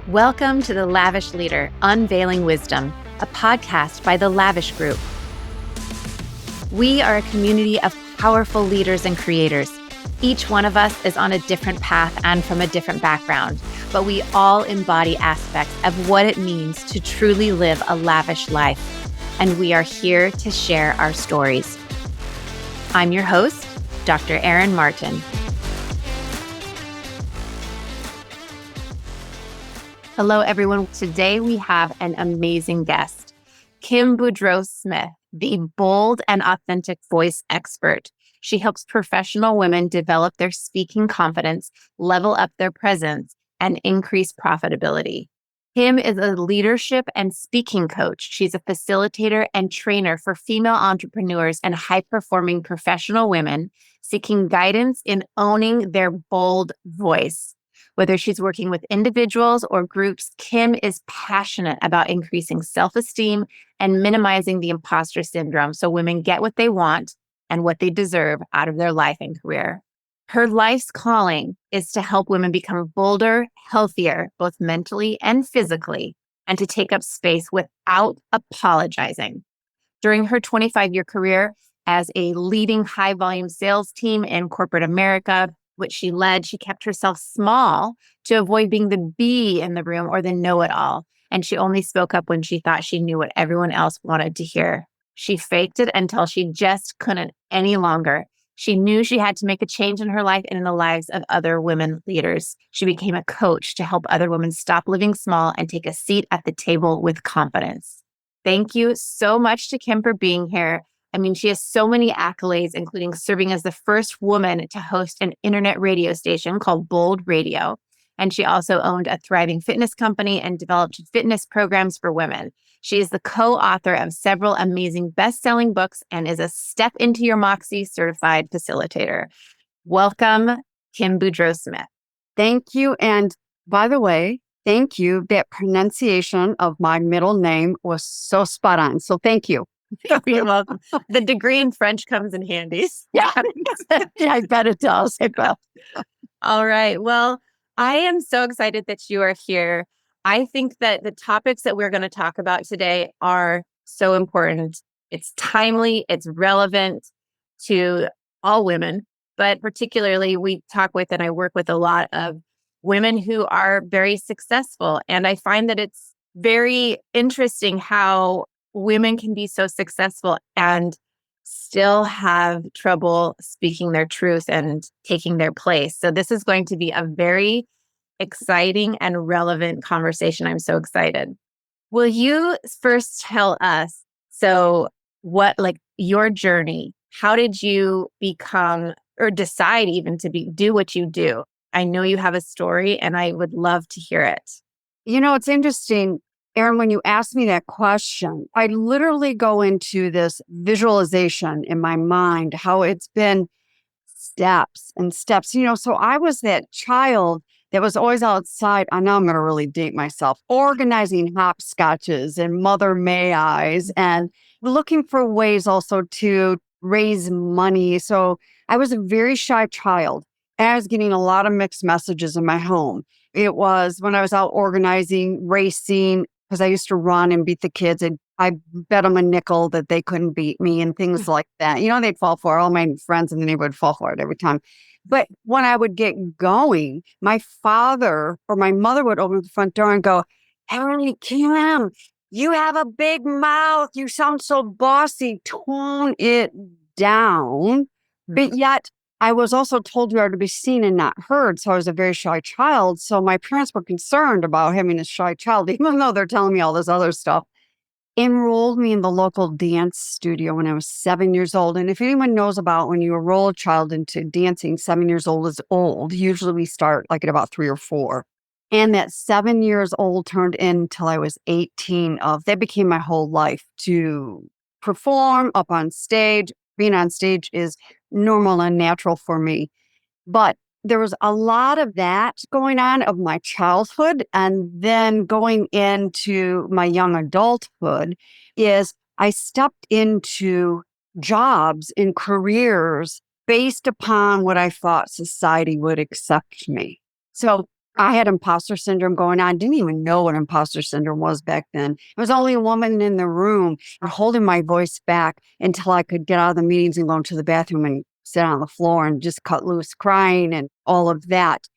Welcome to the Lavish Leader, Unveiling Wisdom, a podcast by the Lavish Group. We are a community of powerful leaders and creators. Each one of us is on a different path and from a different background, but we all embody aspects of what it means to truly live a lavish life. And we are here to share our stories. I'm your host, Dr. Erin Martin. Hello, everyone. Today we have an amazing guest, Kim Boudreau Smith, the bold and authentic voice expert. She helps professional women develop their speaking confidence, level up their presence, and increase profitability. Kim is a leadership and speaking coach. She's a facilitator and trainer for female entrepreneurs and high-performing professional women seeking guidance in owning their bold voice. Whether she's working with individuals or groups, Kim is passionate about increasing self-esteem and minimizing the imposter syndrome so women get what they want and what they deserve out of their life and career. Her life's calling is to help women become bolder, healthier, both mentally and physically, and to take up space without apologizing. During her 25-year career as a leading high-volume sales team in corporate America, which she led, she kept herself small to avoid being the bee in the room or the know-it-all. And she only spoke up when she thought she knew what everyone else wanted to hear. She faked it until she just couldn't any longer. She knew she had to make a change in her life and in the lives of other women leaders. She became a coach to help other women stop living small and take a seat at the table with confidence. Thank you so much to Kim for being here. I mean, she has so many accolades, including serving as the first woman to host an internet radio station called Bold Radio. And she also owned a thriving fitness company and developed fitness programs for women. She is the co-author of several amazing best-selling books and is a Step Into Your Moxie certified facilitator. Welcome, Kim Boudreau Smith. Thank you. And by the way, thank you. That pronunciation of my middle name was so spot on. So thank you. You're welcome. The degree in French comes in handy. Yeah, yeah, I bet it does. It will. All right. Well, I am so excited that you are here. I think that the topics that we're going to talk about today are so important. It's timely, it's relevant to all women, but particularly we talk with and I work with a lot of women who are very successful. And I find that it's very interesting how women can be so successful and still have trouble speaking their truth and taking their place. So this is going to be a very exciting and relevant conversation. I'm so excited. Will you first tell us, your journey? How did you become or decide even to do what you do? I know you have a story and I would love to hear it. You know, it's interesting, Erin, when you ask me that question, I literally go into this visualization in my mind, how it's been steps and steps. So I was that child that was always outside. I know I'm going to really date myself, organizing hopscotches and Mother May I's and looking for ways also to raise money. So I was a very shy child. And I was getting a lot of mixed messages in my home. It was when I was out organizing, racing, because I used to run and beat the kids. And I bet them a nickel that they couldn't beat me and things like that. They'd fall for it. All my friends in the neighborhood would fall for it every time. But when I would get going, my father or my mother would open the front door and go, "Hey, Kim, you have a big mouth. You sound so bossy. Tone it down." But yet, I was also told you are to be seen and not heard. So I was a very shy child. So my parents were concerned about having a shy child, even though they're telling me all this other stuff. Enrolled me in the local dance studio when I was 7 years old. And if anyone knows about when you enroll a child into dancing, 7 years old is old. Usually we start like at about 3 or 4. And that 7 years old turned until I was 18 that became my whole life to perform up on stage. Being on stage is normal and natural for me. But there was a lot of that going on of my childhood. And then going into my young adulthood is I stepped into jobs and careers based upon what I thought society would accept me. So I had imposter syndrome going on. Didn't even know what imposter syndrome was back then. It was only a woman in the room holding my voice back until I could get out of the meetings and go into the bathroom and sit on the floor and just cut loose crying and all of that.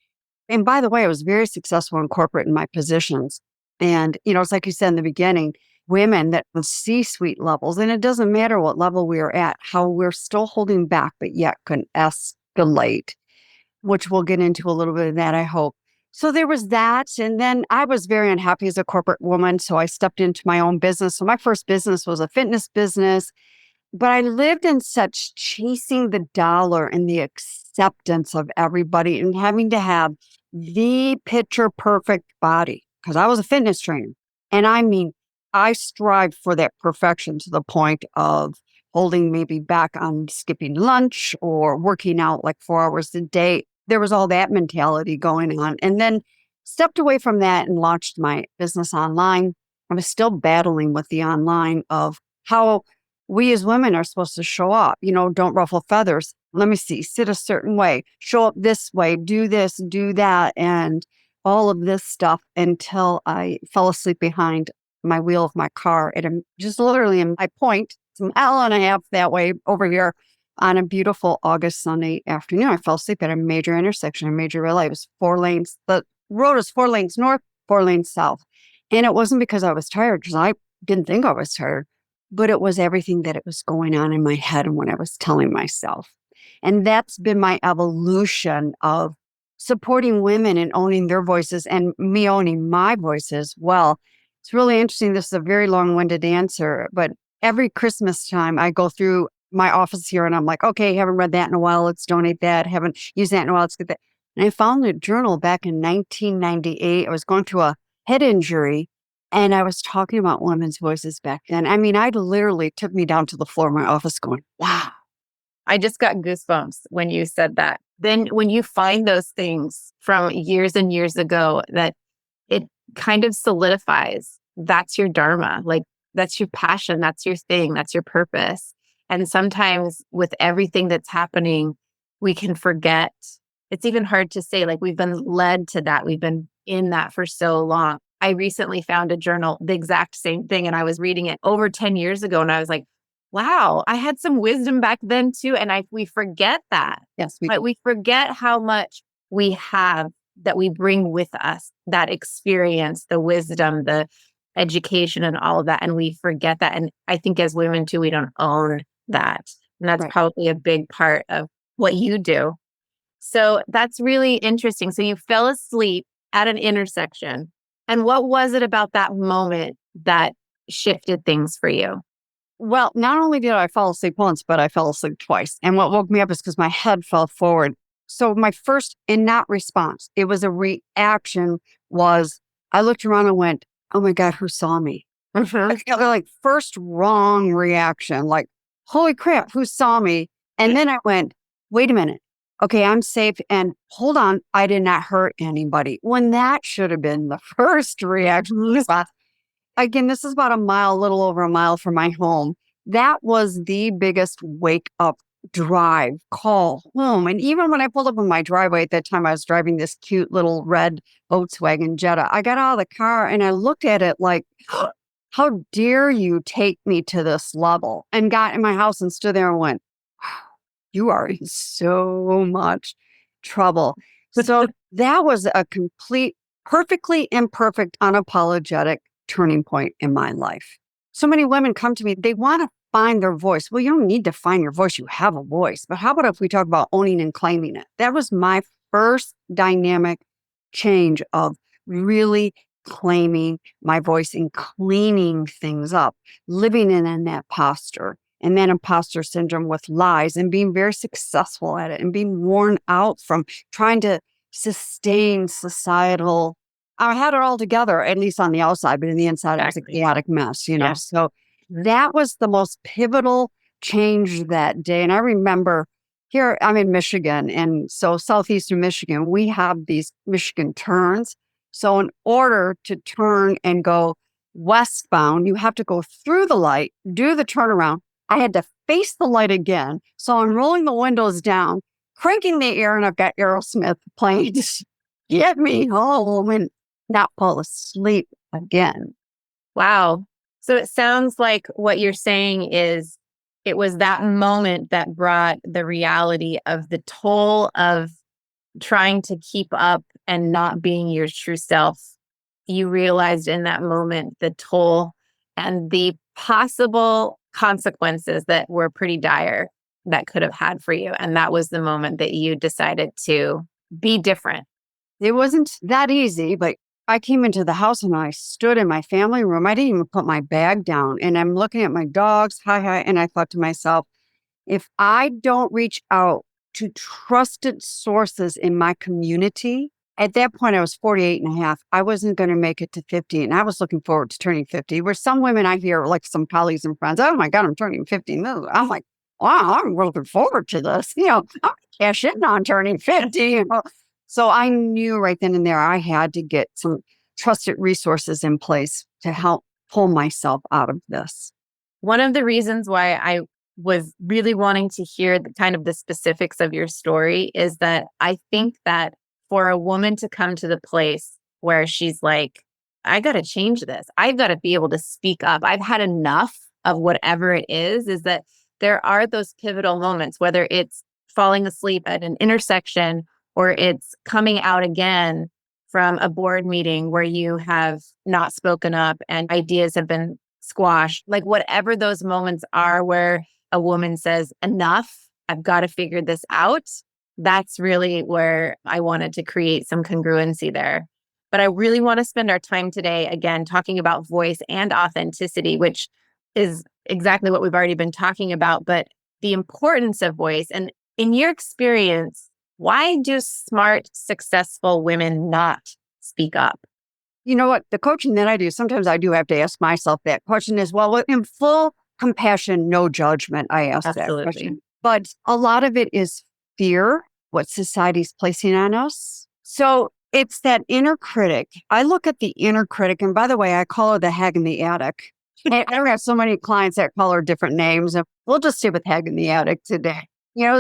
And by the way, I was very successful in corporate in my positions. And, it's like you said in the beginning, women that with C-suite levels, and it doesn't matter what level we are at, how we're still holding back, but yet can escalate, which we'll get into a little bit of that, I hope. So there was that. And then I was very unhappy as a corporate woman. So I stepped into my own business. So my first business was a fitness business. But I lived in such chasing the dollar and the acceptance of everybody and having to have the picture perfect body because I was a fitness trainer. And I mean, I strived for that perfection to the point of holding maybe back on skipping lunch or working out like 4 hours a day. There was all that mentality going on. And then stepped away from that and launched my business online. I was still battling with the online of how we as women are supposed to show up, don't ruffle feathers. Let me see, sit a certain way, show up this way, do this, do that, and all of this stuff until I fell asleep behind my wheel of my car at just literally in my point, it's a mile and a half that way over here on a beautiful August Sunday afternoon. I fell asleep at a major intersection, a major relay. It was 4 lanes. The road was 4 lanes north, 4 lanes south. And it wasn't because I was tired, because I didn't think I was tired. But it was everything that it was going on in my head and what I was telling myself. And that's been my evolution of supporting women and owning their voices and me owning my voice as well. It's really interesting. This is a very long-winded answer, but every Christmas time I go through my office here and I'm like, okay, haven't read that in a while. Let's donate that. Haven't used that in a while. Let's get that. And I found a journal back in 1998. I was going through a head injury. And I was talking about women's voices back then. I mean, I literally took me down to the floor of my office going, wow. I just got goosebumps when you said that. Then when you find those things from years and years ago, that it kind of solidifies, that's your dharma. Like that's your passion. That's your thing. That's your purpose. And sometimes with everything that's happening, we can forget. It's even hard to say, like we've been led to that. We've been in that for so long. I recently found a journal, the exact same thing. And I was reading it over 10 years ago. And I was like, wow, I had some wisdom back then too. And we forget that. Yes, we forget how much we have that we bring with us, that experience, the wisdom, the education and all of that. And we forget that. And I think as women too, we don't own that. And that's Right. probably a big part of what you do. So that's really interesting. So you fell asleep at an intersection. And what was it about that moment that shifted things for you? Well, not only did I fall asleep once, but I fell asleep twice. And what woke me up is because my head fell forward. So my first and not response, it was a reaction, was I looked around and went, oh my God, who saw me? Like first wrong reaction, like, holy crap, who saw me? And then I went, wait a minute. Okay, I'm safe. And hold on, I did not hurt anybody. When that should have been the first reaction. Again, this is about a little over a mile from my home. That was the biggest wake up drive call home. And even when I pulled up in my driveway at that time, I was driving this cute little red Volkswagen Jetta. I got out of the car and I looked at it like, how dare you take me to this level? And got in my house and stood there and went, you are in so much trouble. So that was a complete, perfectly imperfect, unapologetic turning point in my life. So many women come to me, they want to find their voice. Well, you don't need to find your voice. You have a voice. But how about if we talk about owning and claiming it? That was my first dynamic change of really claiming my voice and cleaning things up, living in that posture. And then imposter syndrome with lies and being very successful at it and being worn out from trying to sustain societal. I had it all together, at least on the outside, but in the inside, It was a chaotic mess, Yeah. So that was the most pivotal change that day. And I remember here, I'm in Michigan. And so southeastern Michigan, we have these Michigan turns. So in order to turn and go westbound, you have to go through the light, do the turnaround. I had to face the light again. So I'm rolling the windows down, cranking the air, and I've got Aerosmith playing. get me home and not fall asleep again. Wow. So it sounds like what you're saying is it was that moment that brought the reality of the toll of trying to keep up and not being your true self. You realized in that moment the toll and the possible consequences that were pretty dire that could have had for you. And that was the moment that you decided to be different. It wasn't that easy, but I came into the house and I stood in my family room. I didn't even put my bag down. And I'm looking at my dogs, hi. And I thought to myself, if I don't reach out to trusted sources in my community, at that point, I was 48 and a half. I wasn't going to make it to 50. And I was looking forward to turning 50, where some women I hear, like some colleagues and friends, oh my God, I'm turning 50. I'm like, wow, I'm looking forward to this. I'm cash in on turning 50. So I knew right then and there I had to get some trusted resources in place to help pull myself out of this. One of the reasons why I was really wanting to hear the kind of the specifics of your story is that I think that for a woman to come to the place where she's like, I got to change this. I've got to be able to speak up. I've had enough of whatever it is that there are those pivotal moments, whether it's falling asleep at an intersection or it's coming out again from a board meeting where you have not spoken up and ideas have been squashed, like whatever those moments are where a woman says, enough, I've got to figure this out. That's really where I wanted to create some congruency there. But I really want to spend our time today, again, talking about voice and authenticity, which is exactly what we've already been talking about, but the importance of voice. And in your experience, why do smart, successful women not speak up? You know what? The coaching that I do, sometimes I do have to ask myself that question as well. In full compassion, no judgment, I ask that Absolutely. question. But a lot of it is fear, what society's placing on us. So it's that inner critic. I look at the inner critic, and by the way, I call her the hag in the attic. And I have so many clients that call her different names, and we'll just stay with hag in the attic today.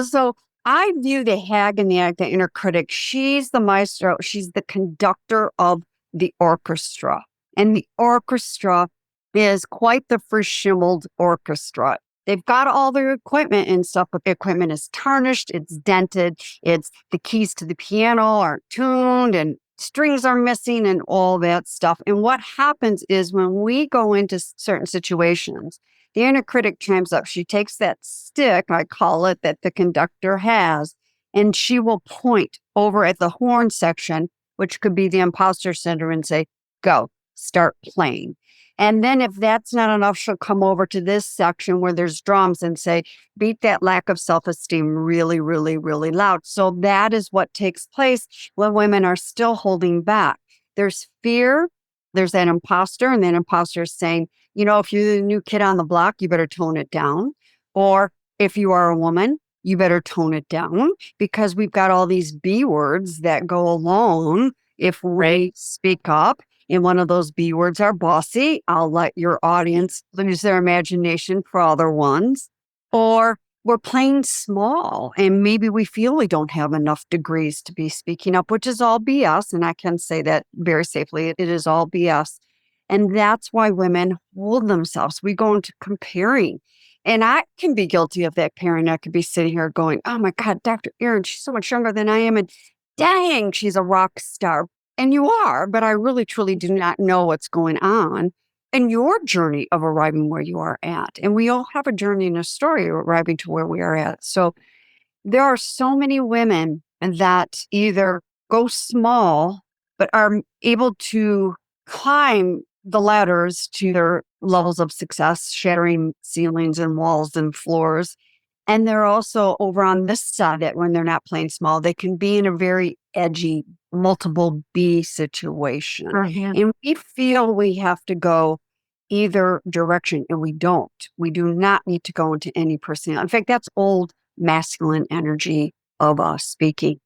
So I view the hag in the attic, the inner critic. She's the maestro. She's the conductor of the orchestra. And the orchestra is quite the frishimmeled orchestra. They've got all their equipment and stuff, but the equipment is tarnished, it's dented, it's the keys to the piano aren't tuned and strings are missing and all that stuff. And what happens is when we go into certain situations, the inner critic chimes up. She takes that stick, I call it, that the conductor has, and she will point over at the horn section, which could be the imposter syndrome, and say, go, start playing. And then if that's not enough, she'll come over to this section where there's drums and say, beat that lack of self-esteem really, really, really loud. So that is what takes place when women are still holding back. There's fear, there's that imposter, and that imposter is saying, if you're the new kid on the block, you better tone it down. Or if you are a woman, you better tone it down, because we've got all these B words that go along if we speak up. And one of those B words are bossy. I'll let your audience use their imagination for other ones. Or we're playing small and maybe we feel we don't have enough degrees to be speaking up, which is all BS. And I can say that very safely. It is all BS. And that's why women hold themselves. We go into comparing. And I can be guilty of that parent. I could be sitting here going, oh my God, Dr. Erin, she's so much younger than I am. And dang, she's a rock star. And you are, but I really, truly do not know what's going on in your journey of arriving where you are at. And we all have a journey and a story of arriving to where we are at. So there are so many women that either go small, but are able to climb the ladders to their levels of success, shattering ceilings and walls and floors. And they're also over on this side that when they're not playing small, they can be in a very edgy, multiple B situation. And we feel we have to go either direction, and we don't. We do not need to go into any personality. In fact, that's old masculine energy of us speaking.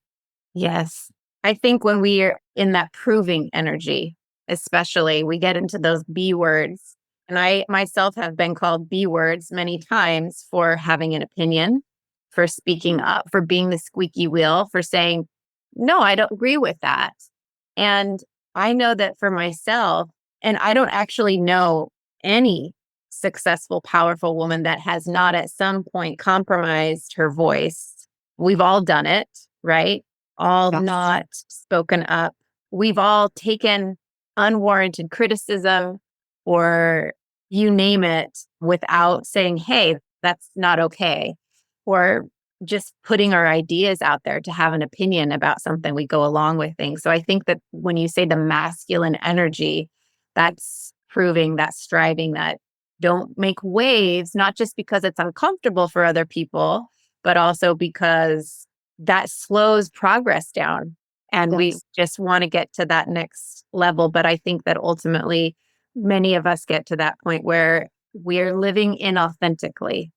Yes. I think when we are in that proving energy, especially, we get into those B words. And I myself have been called B words many times for having an opinion, for speaking up, for being the squeaky wheel, for saying, no, I don't agree with that. And I know that for myself, and I don't actually know any successful, powerful woman that has not at some point compromised her voice. We've all done it, right? All Yes. not spoken up. We've all taken unwarranted criticism or you name it without saying, hey, that's not okay. Or just putting our ideas out there to have an opinion about something, we go along with things. So I think that when you say the masculine energy, that's proving that striving, that don't make waves, not just because it's uncomfortable for other people, but also because that slows progress down. And we Yes. just want to get to that next level. But I think that ultimately, many of us get to that point where we're living inauthentically.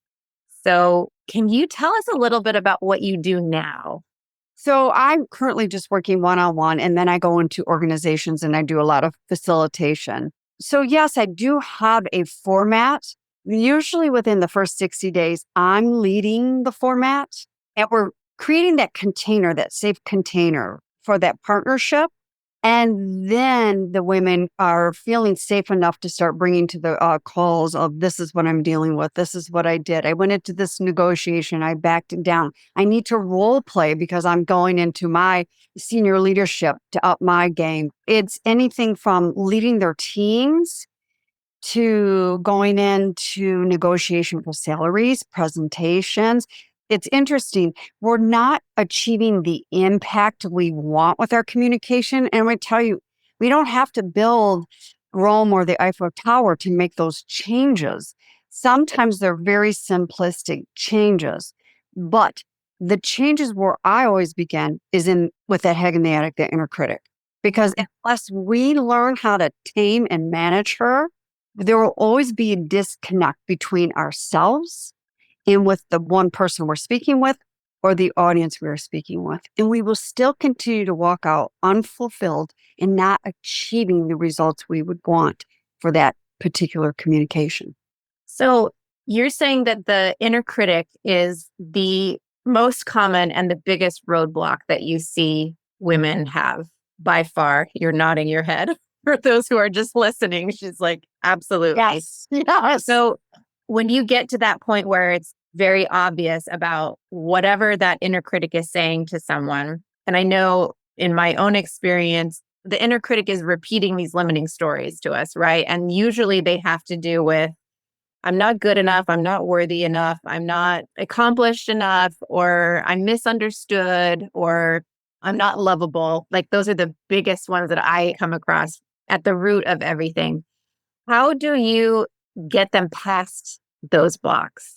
So, can you tell us a little bit about what you do now? So I'm currently just working one-on-one, and then I go into organizations and I do a lot of facilitation. So yes, I do have a format. Usually within the first 60 days, I'm leading the format and we're creating that container, that safe container for that partnership. And then the women are feeling safe enough to start bringing to the calls of this is what I'm dealing with. This is what I did. I went into this negotiation. I backed it down. I need to role play because I'm going into my senior leadership to up my game. It's anything from leading their teams to going into negotiation for salaries, presentations. It's interesting. We're not achieving the impact we want with our communication. And I tell you, we don't have to build Rome or the Eiffel Tower to make those changes. Sometimes they're very simplistic changes, but the changes where I always begin is in with that head in the attic, the inner critic. Because unless we learn how to tame and manage her, there will always be a disconnect between ourselves and with the one person we're speaking with or the audience we are speaking with. And we will still continue to walk out unfulfilled and not achieving the results we would want for that particular communication. So, you're saying that the inner critic is the most common and the biggest roadblock that you see women have by far. You're nodding your head. For those who are just listening, she's like, absolutely. Yes. Yes. So, when you get to that point where it's very obvious about whatever that inner critic is saying to someone, and I know in my own experience, the inner critic is repeating these limiting stories to us, right? And usually they have to do with, I'm not good enough, I'm not worthy enough, I'm not accomplished enough, or I'm misunderstood, or I'm not lovable. Like those are the biggest ones that I come across at the root of everything. How do you get them past those blocks?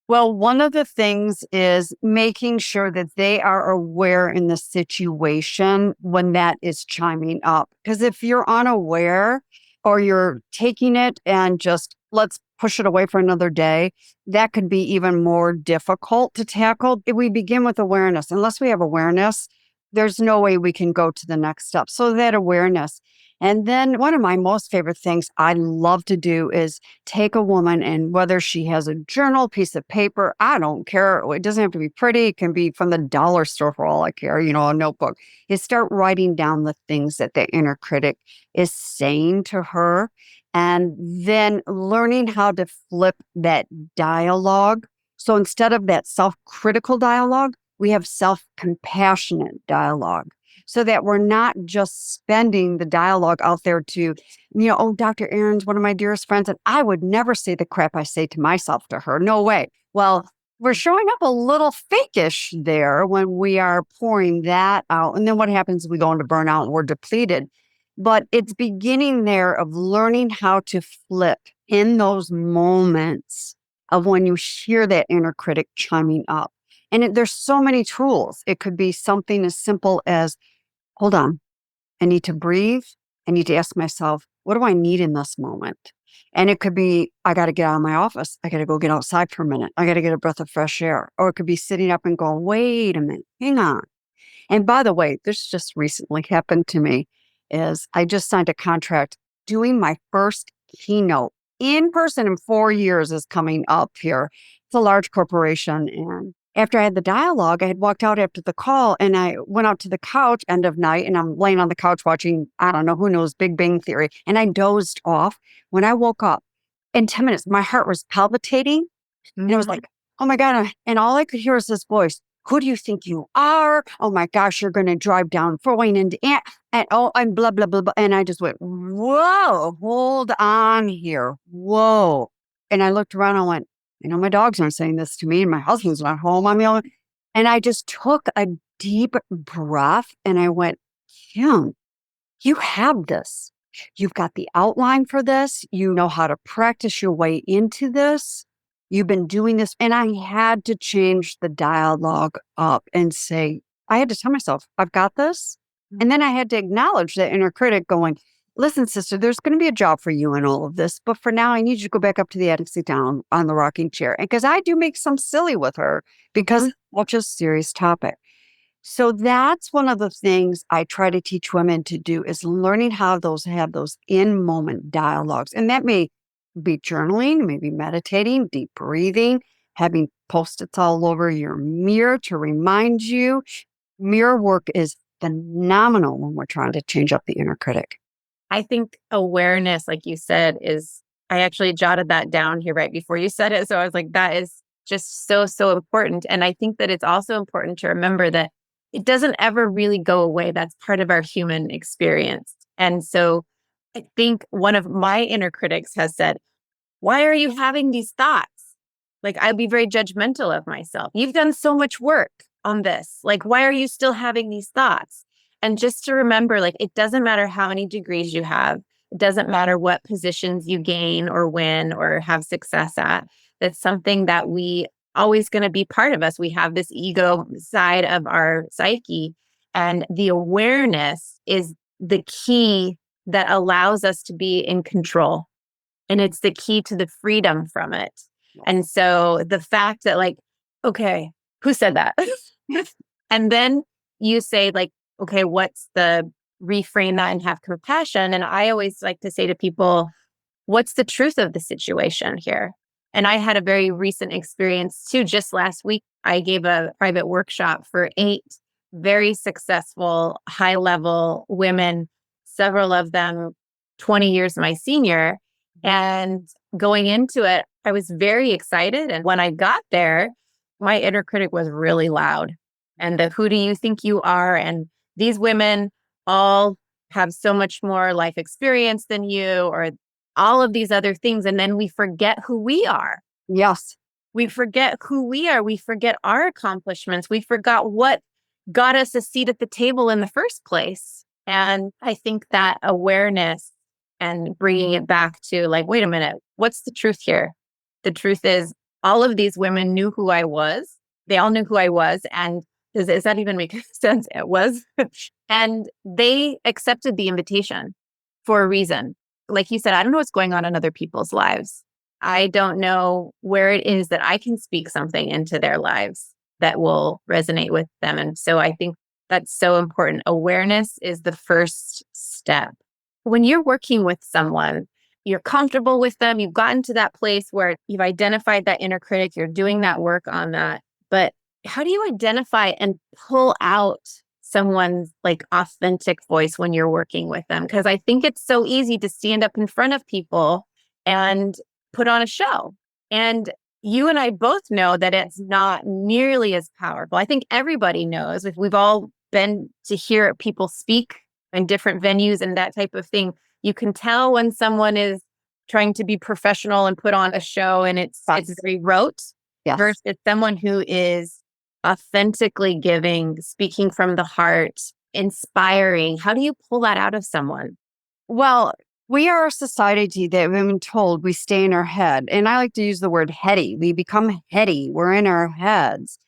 Well, one of the things is making sure that they are aware in the situation when that is chiming up. Because if you're unaware or you're taking it and just let's push it away for another day, that could be even more difficult to tackle. If we begin with awareness, unless we have awareness, there's no way we can go to the next step. So that awareness. And then one of my most favorite things I love to do is take a woman and whether she has a journal, piece of paper, I don't care. It doesn't have to be pretty. It can be from the dollar store for all I care, a notebook. You start writing down the things that the inner critic is saying to her and then learning how to flip that dialogue. So instead of that self-critical dialogue, we have self-compassionate dialogue so that we're not just spending the dialogue out there to, oh, Dr. Erin's one of my dearest friends, and I would never say the crap I say to myself to her. No way. Well, we're showing up a little fakeish there when we are pouring that out. And then what happens is we go into burnout and we're depleted. But it's beginning there of learning how to flip in those moments of when you hear that inner critic chiming up. And there's so many tools. It could be something as simple as, hold on, I need to breathe. I need to ask myself, what do I need in this moment? And it could be, I got to get out of my office. I got to go get outside for a minute. I got to get a breath of fresh air. Or it could be sitting up and going, wait a minute, hang on. And by the way, this just recently happened to me is I just signed a contract doing my first keynote in person in 4 years is coming up here. It's a large corporation and after I had the dialogue, I had walked out after the call and I went out to the couch end of night and I'm laying on the couch watching, I don't know, who knows, Big Bang Theory. And I dozed off. When I woke up in 10 minutes, my heart was palpitating and it was like, oh my God. And all I could hear was this voice. Who do you think you are? Oh my gosh, you're going to drive down Fort into and oh, I'm blah, blah, blah, blah. And I just went, whoa, hold on here. Whoa. And I looked around and went, my dogs aren't saying this to me and my husband's not home. I'm the only. And I just took a deep breath and I went, Kim, you have this. You've got the outline for this. You know how to practice your way into this. You've been doing this. And I had to change the dialogue up and say, I had to tell myself, I've got this. And then I had to acknowledge that inner critic going, listen, sister, there's going to be a job for you in all of this. But for now, I need you to go back up to the attic, sit down on the rocking chair. And because I do make some silly with her because well, just serious topic. So that's one of the things I try to teach women to do is learning how have those in-moment dialogues. And that may be journaling, maybe meditating, deep breathing, having Post-its all over your mirror to remind you. Mirror work is phenomenal when we're trying to change up the inner critic. I think awareness, like you said, I actually jotted that down here right before you said it. So I was like, that is just so, so important. And I think that it's also important to remember that it doesn't ever really go away. That's part of our human experience. And so I think one of my inner critics has said, why are you having these thoughts? Like, I'd be very judgmental of myself. You've done so much work on this. Like, why are you still having these thoughts? And just to remember, like, it doesn't matter how many degrees you have. It doesn't matter what positions you gain or win or have success at. That's something that we always going to be part of us. We have this ego side of our psyche, and the awareness is the key that allows us to be in control. And it's the key to the freedom from it. And so the fact that, like, okay, who said that? And then you say, like, okay, what's the reframe that and have compassion? And I always like to say to people, what's the truth of the situation here? And I had a very recent experience too. Just last week, I gave a private workshop for 8 very successful, high level women, several of them 20 years my senior. And going into it, I was very excited. And when I got there, my inner critic was really loud. And who do you think you are? And these women all have so much more life experience than you, or all of these other things. And then we forget who we are. Yes. We forget who we are. We forget our accomplishments. We forgot what got us a seat at the table in the first place. And I think that awareness and bringing it back to, like, wait a minute, what's the truth here? The truth is all of these women knew who I was. They all knew who I was. And does that even make sense? It was. And they accepted the invitation for a reason. Like you said, I don't know what's going on in other people's lives. I don't know where it is that I can speak something into their lives that will resonate with them. And so I think that's so important. Awareness is the first step. When you're working with someone, you're comfortable with them, you've gotten to that place where you've identified that inner critic, you're doing that work on that. But how do you identify and pull out someone's, like, authentic voice when you're working with them? Because I think it's so easy to stand up in front of people and put on a show. And you and I both know that it's not nearly as powerful. I think everybody knows, if we've all been to hear people speak in different venues and that type of thing, you can tell when someone is trying to be professional and put on a show and it's very rote, Yes. versus someone who is authentically giving, speaking from the heart, inspiring. How do you pull that out of someone? Well, we are a society that we've been told we stay in our head. And I like to use the word heady. We become heady. We're in our heads.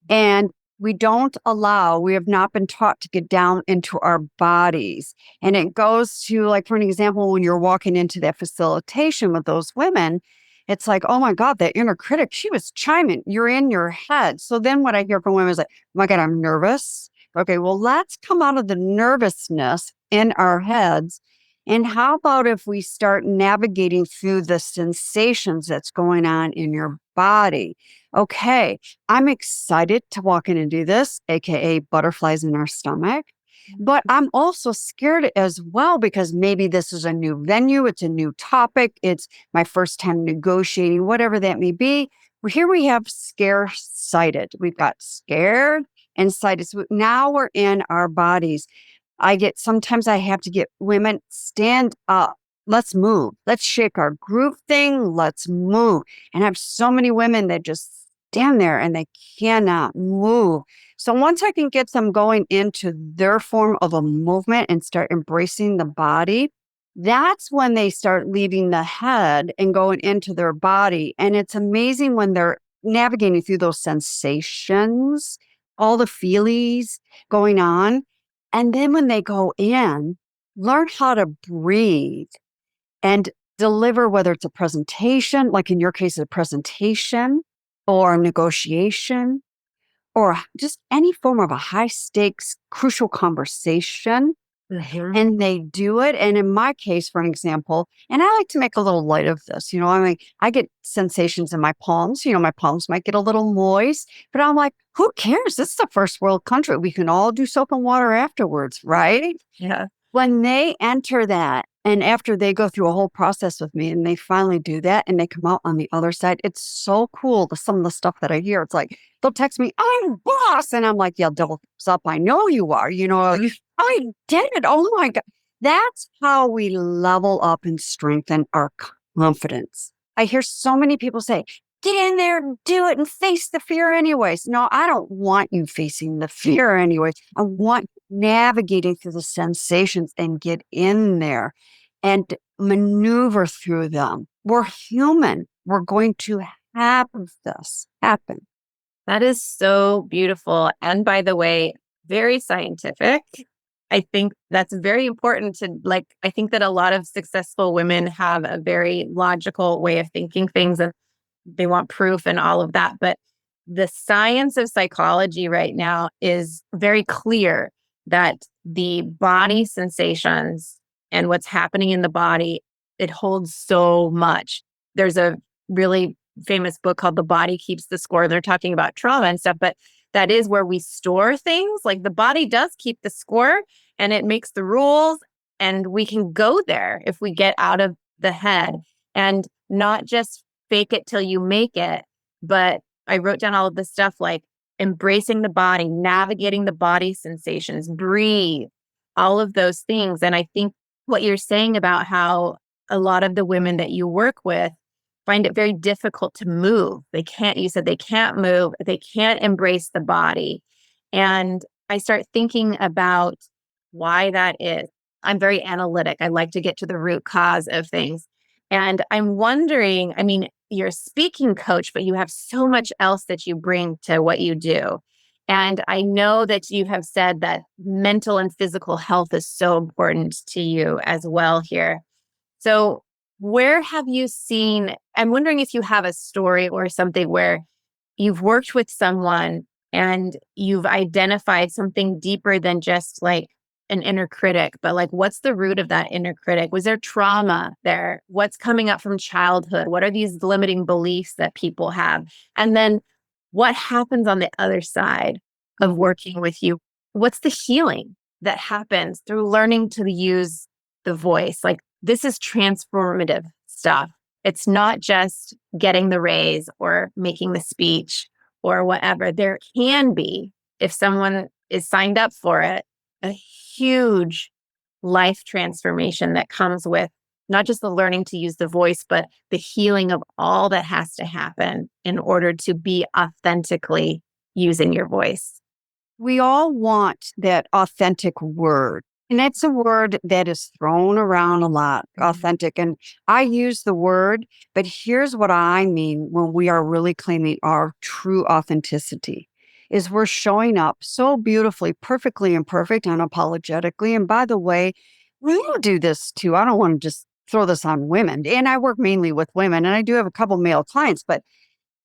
And we have not been taught to get down into our bodies. And it goes to, like, for an example, when you're walking into that facilitation with those women, it's like, oh my God, that inner critic, she was chiming. You're in your head. So then what I hear from women is like, oh my God, I'm nervous. Okay, well, let's come out of the nervousness in our heads. And how about if we start navigating through the sensations that's going on in your body? okay, I'm excited to walk in and do this, AKA butterflies in our stomach. But I'm also scared as well because maybe this is a new venue, it's a new topic, it's my first time negotiating, whatever that may be. Here we have scare-sighted. We've got scared and sighted. So now we're in our bodies. Sometimes I have to get women, stand up. Let's move. Let's shake our group thing. Let's move. And I have so many women that just stand there and they cannot move. So once I can get them going into their form of a movement and start embracing the body, that's when they start leaving the head and going into their body. And it's amazing when they're navigating through those sensations, all the feelies going on. And then when they go in, learn how to breathe and deliver, whether it's a presentation, like in your case, a presentation or a negotiation, or just any form of a high stakes, crucial conversation. And they do it. And in my case, for an example, and I like to make a little light of this, I get sensations in my palms. My palms might get a little moist, but I'm like, who cares? This is a first world country. We can all do soap and water afterwards, right? Yeah. When they enter that, and after they go through a whole process with me and they finally do that and they come out on the other side, it's so cool. Some of the stuff that I hear, it's like, they'll text me, I'm boss. And I'm like, yeah, double thumbs up. I know you are, I did it. Oh my God. That's how we level up and strengthen our confidence. I hear so many people say, get in there and do it and face the fear anyways. No, I don't want you facing the fear anyways. I want navigating through the sensations and get in there and maneuver through them. We're human. We're going to have this happen. That is so beautiful. And by the way, very scientific. I think that's very important I think that a lot of successful women have a very logical way of thinking things and they want proof and all of that. But the science of psychology right now is very clear that the body sensations and what's happening in the body, it holds so much. There's a really famous book called The Body Keeps the Score. They're talking about trauma and stuff, but that is where we store things. Like the body does keep the score and it makes the rules, and we can go there if we get out of the head and not just fake it till you make it. But I wrote down all of this stuff like embracing the body, navigating the body sensations, breathe, all of those things. And I think what you're saying about how a lot of the women that you work with find it very difficult to move. You said they can't move, they can't embrace the body. And I start thinking about why that is. I'm very analytic. I like to get to the root cause of things. And I'm wondering, you're a speaking coach, but you have so much else that you bring to what you do. And I know that you have said that mental and physical health is so important to you as well here. So where have you seen, I'm wondering if you have a story or something where you've worked with someone and you've identified something deeper than just like an inner critic, but like, what's the root of that inner critic? Was there trauma there? What's coming up from childhood? What are these limiting beliefs that people have? And then what happens on the other side of working with you? What's the healing that happens through learning to use the voice? Like, this is transformative stuff. It's not just getting the raise or making the speech or whatever. There can be, if someone is signed up for it, a huge life transformation that comes with not just the learning to use the voice, but the healing of all that has to happen in order to be authentically using your voice. We all want that authentic word. And that's a word that is thrown around a lot, authentic. And I use the word, but here's what I mean when we are really claiming our true authenticity is we're showing up so beautifully, perfectly imperfect, unapologetically. And by the way, we do this too. I don't want to just throw this on women. And I work mainly with women, and I do have a couple male clients, but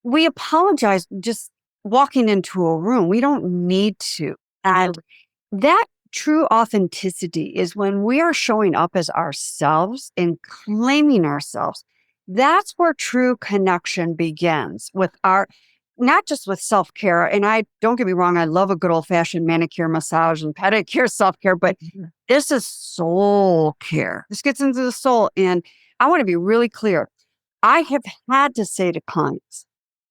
we apologize just walking into a room. We don't need to. And that true authenticity is when we are showing up as ourselves and claiming ourselves. That's where true connection begins with not just with self-care. And I don't get me wrong, I love a good old-fashioned manicure, massage, and pedicure self-care, but this is soul care. This gets into the soul. And I want to be really clear. I have had to say to clients,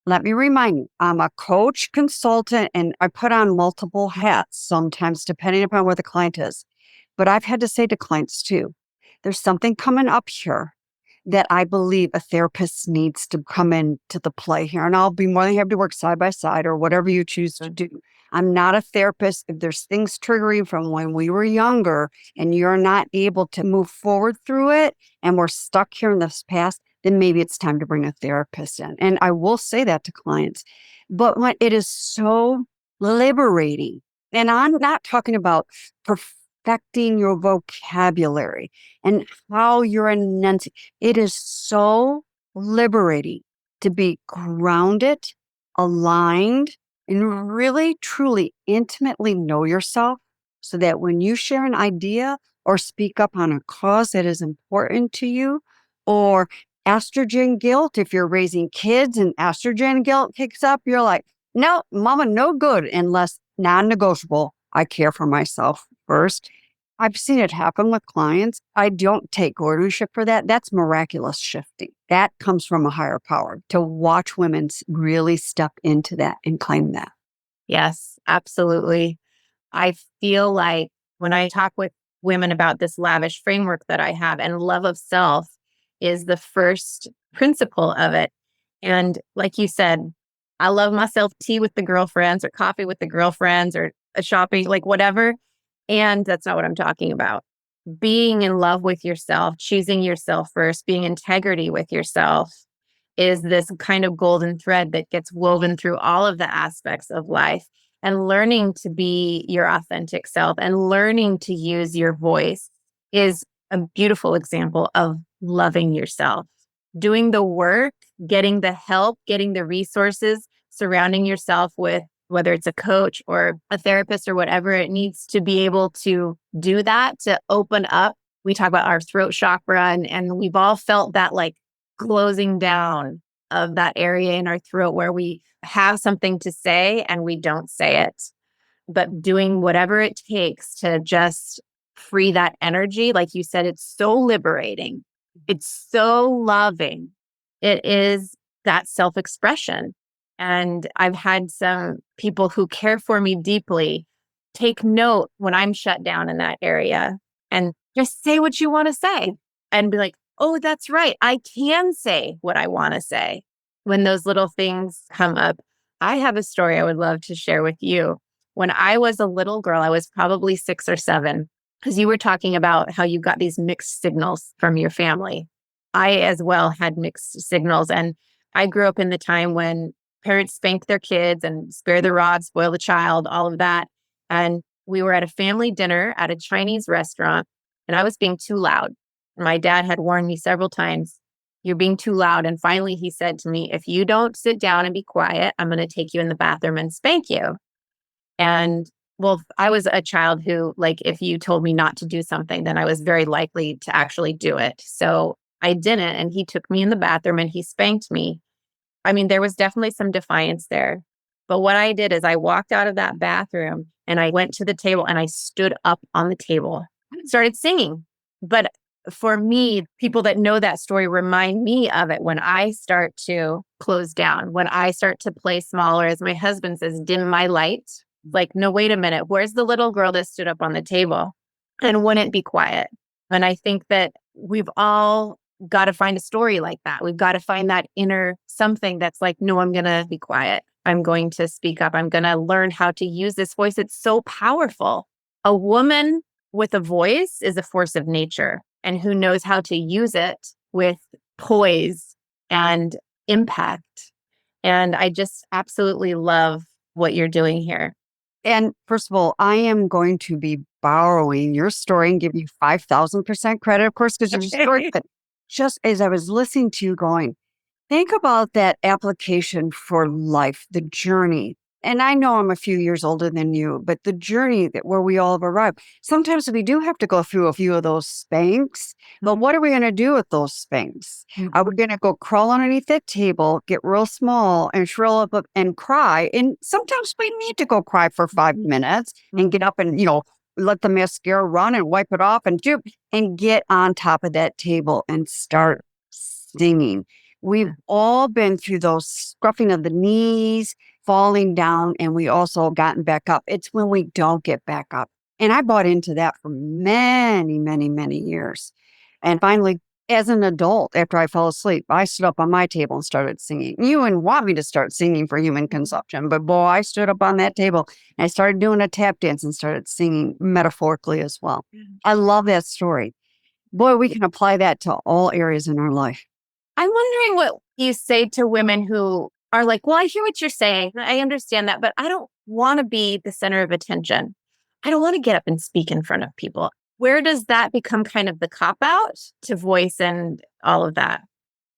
let me remind you, I'm a coach, consultant, and I put on multiple hats sometimes, depending upon where the client is. But I've had to say to clients too, there's something coming up here that I believe a therapist needs to come into the play here. And I'll be more than happy to work side by side or whatever you choose to do. I'm not a therapist. If there's things triggering from when we were younger and you're not able to move forward through it and we're stuck here in this past, then maybe it's time to bring a therapist in. And I will say that to clients. But when it is so liberating, and I'm not talking about perfecting your vocabulary and how you're enunciating. It is so liberating to be grounded, aligned, and really, truly, intimately know yourself so that when you share an idea or speak up on a cause that is important to you, or estrogen guilt, if you're raising kids and estrogen guilt kicks up, you're like, no, mama, no good unless non-negotiable. I care for myself first. I've seen it happen with clients. I don't take ownership for that. That's miraculous shifting. That comes from a higher power to watch women really step into that and claim that. Yes, absolutely. I feel like when I talk with women about this lavish framework that I have, and love of self is the first principle of it. And like you said, I love myself tea with the girlfriends or coffee with the girlfriends or a shopping, like whatever. And that's not what I'm talking about. Being in love with yourself, choosing yourself first, being integrity with yourself is this kind of golden thread that gets woven through all of the aspects of life. And learning to be your authentic self and learning to use your voice is a beautiful example of loving yourself. Doing the work, getting the help, getting the resources, surrounding yourself with whether it's a coach or a therapist or whatever it needs to be able to do that, to open up. We talk about our throat chakra, and we've all felt that like closing down of that area in our throat where we have something to say and we don't say it, but doing whatever it takes to just free that energy. Like you said, it's so liberating. It's so loving. It is that self-expression. And I've had some people who care for me deeply take note when I'm shut down in that area and just say what you want to say and be like, oh, that's right. I can say what I want to say when those little things come up. I have a story I would love to share with you. When I was a little girl, I was probably 6 or 7, because you were talking about how you got these mixed signals from your family. I as well had mixed signals. And I grew up in the time when parents spanked their kids and spare the rod, spoil the child, all of that. And we were at a family dinner at a Chinese restaurant, and I was being too loud. My dad had warned me several times, you're being too loud. And finally, he said to me, if you don't sit down and be quiet, I'm going to take you in the bathroom and spank you. And well, I was a child who, like, if you told me not to do something, then I was very likely to actually do it. So I didn't. And he took me in the bathroom and he spanked me. I mean, there was definitely some defiance there. But what I did is I walked out of that bathroom and I went to the table and I stood up on the table, started singing. But for me, people that know that story remind me of it when I start to close down, when I start to play smaller, as my husband says, dim my light. Like, no, wait a minute. Where's the little girl that stood up on the table and wouldn't be quiet? And I think that we've all got to find a story like that. We've got to find that inner something that's like, no, I'm going to be quiet. I'm going to speak up. I'm going to learn how to use this voice. It's so powerful. A woman with a voice is a force of nature, and who knows how to use it with poise and impact. And I just absolutely love what you're doing here. And first of all, I am going to be borrowing your story and give you 5,000% credit, of course, because your story. But just as I was listening to you going, think about that application for life, the journey. and I know I'm a few years older than you, but the journey where we all have arrived, sometimes we do have to go through a few of those spanks. But what are we going to do with those spanks? Are we going to go crawl underneath that table, get real small and shrill up and cry? And sometimes we need to go cry for 5 minutes and get up and, let the mascara run and wipe it off and get on top of that table and start singing. We've all been through those scruffing of the knees, falling down, and we also gotten back up. It's when we don't get back up. And I bought into that for many, many, many years. And finally, as an adult, after I fell asleep, I stood up on my table and started singing. You wouldn't want me to start singing for human consumption, but boy, I stood up on that table and I started doing a tap dance and started singing metaphorically as well. I love that story. Boy, we can apply that to all areas in our life. I'm wondering what you say to women who are like, well, I hear what you're saying. I understand that, but I don't want to be the center of attention. I don't want to get up and speak in front of people. Where does that become kind of the cop-out to voice and all of that?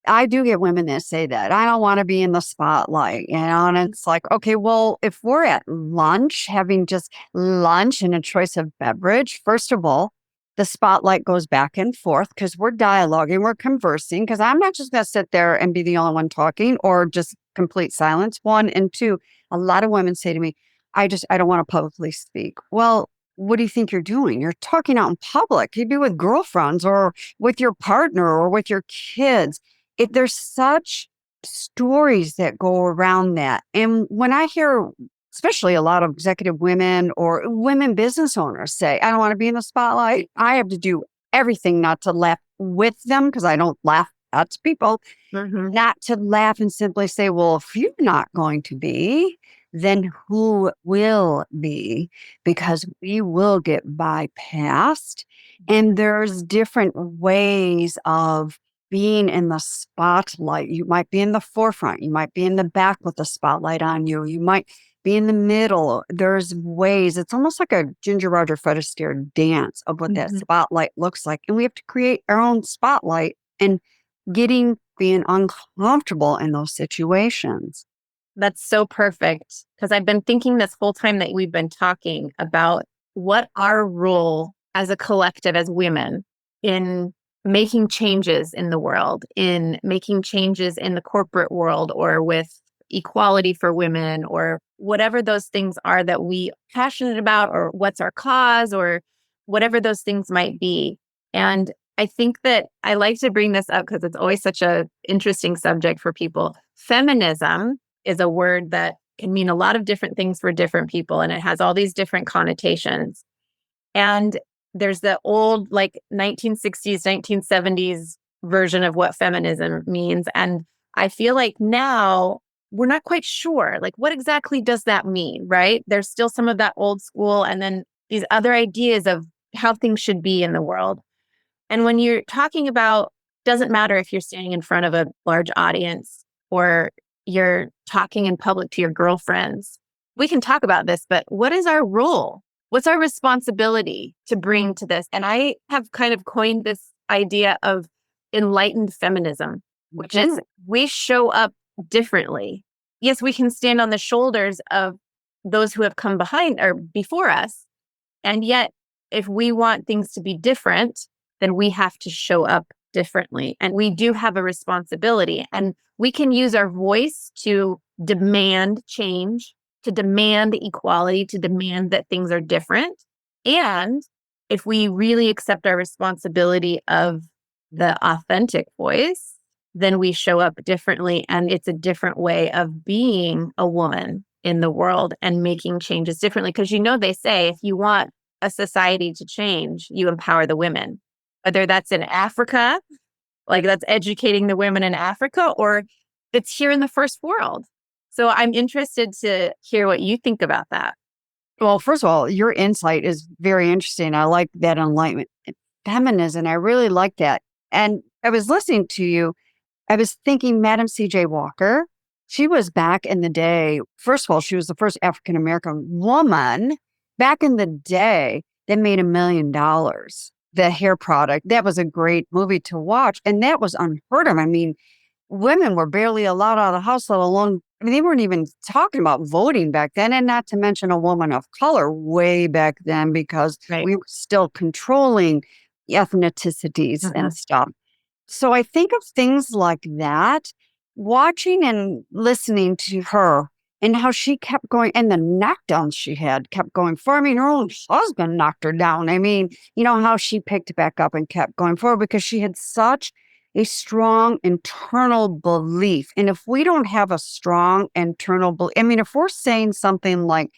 I do get women that say that. I don't want to be in the spotlight, and it's like, okay, well, if we're at lunch, having just lunch and a choice of beverage, first of all, the spotlight goes back and forth because we're dialoguing, we're conversing, because I'm not just going to sit there and be the only one talking or just complete silence. One, and two, a lot of women say to me, I don't want to publicly speak. Well, what do you think you're doing? You're talking out in public. You'd be with girlfriends or with your partner or with your kids. There's such stories that go around that. And when I hear, especially a lot of executive women or women business owners say, I don't want to be in the spotlight, I have to do everything not to laugh with them because I don't laugh at people, not to laugh and simply say, well, if you're not going to be, then who will be? Because we will get bypassed. And there's different ways of being in the spotlight. You might be in the forefront. You might be in the back with the spotlight on you. You might be in the middle. There's ways. It's almost like a Ginger Roger Fred Astaire dance of what that spotlight looks like. And we have to create our own spotlight and being uncomfortable in those situations. That's so perfect. Because I've been thinking this whole time that we've been talking about what our role as a collective, as women, in making changes in the world, in making changes in the corporate world, or with equality for women, or whatever those things are that we are passionate about, or what's our cause, or whatever those things might be. And I think that I like to bring this up because it's always such an interesting subject for people. Feminism is a word that can mean a lot of different things for different people, and it has all these different connotations. And there's the old 1960s, 1970s version of what feminism means. And I feel like now we're not quite sure, what exactly does that mean, right? There's still some of that old school and then these other ideas of how things should be in the world. And when you're talking about, doesn't matter if you're standing in front of a large audience or you're talking in public to your girlfriends, we can talk about this, but what is our role? What's our responsibility to bring to this? And I have kind of coined this idea of enlightened feminism, which is we show up differently. Yes, we can stand on the shoulders of those who have come behind or before us. And yet, if we want things to be different, then we have to show up differently. And we do have a responsibility. And we can use our voice to demand change, to demand equality, to demand that things are different. And if we really accept our responsibility of the authentic voice, then we show up differently. And it's a different way of being a woman in the world and making changes differently. Because they say if you want a society to change, you empower the women, whether that's in Africa, that's educating the women in Africa, or it's here in the first world. So I'm interested to hear what you think about that. Well, first of all, your insight is very interesting. I like that enlightenment. Feminism, I really like that. And I was listening to you. I was thinking Madam C.J. Walker, she was back in the day. First of all, she was the first African-American woman back in the day that made $1 million. The hair product, that was a great movie to watch. And that was unheard of. I mean, women were barely allowed out of the house, let alone I mean, they weren't even talking about voting back then, and not to mention a woman of color way back then, because Right. we were still controlling ethnicities and stuff. So I think of things like that, watching and listening to her and how she kept going, and the knockdowns she had kept going for. I mean, her own husband knocked her down. I mean, how she picked back up and kept going forward because she had such a strong internal belief. And if we don't have a strong internal belief, I mean, if we're saying something like,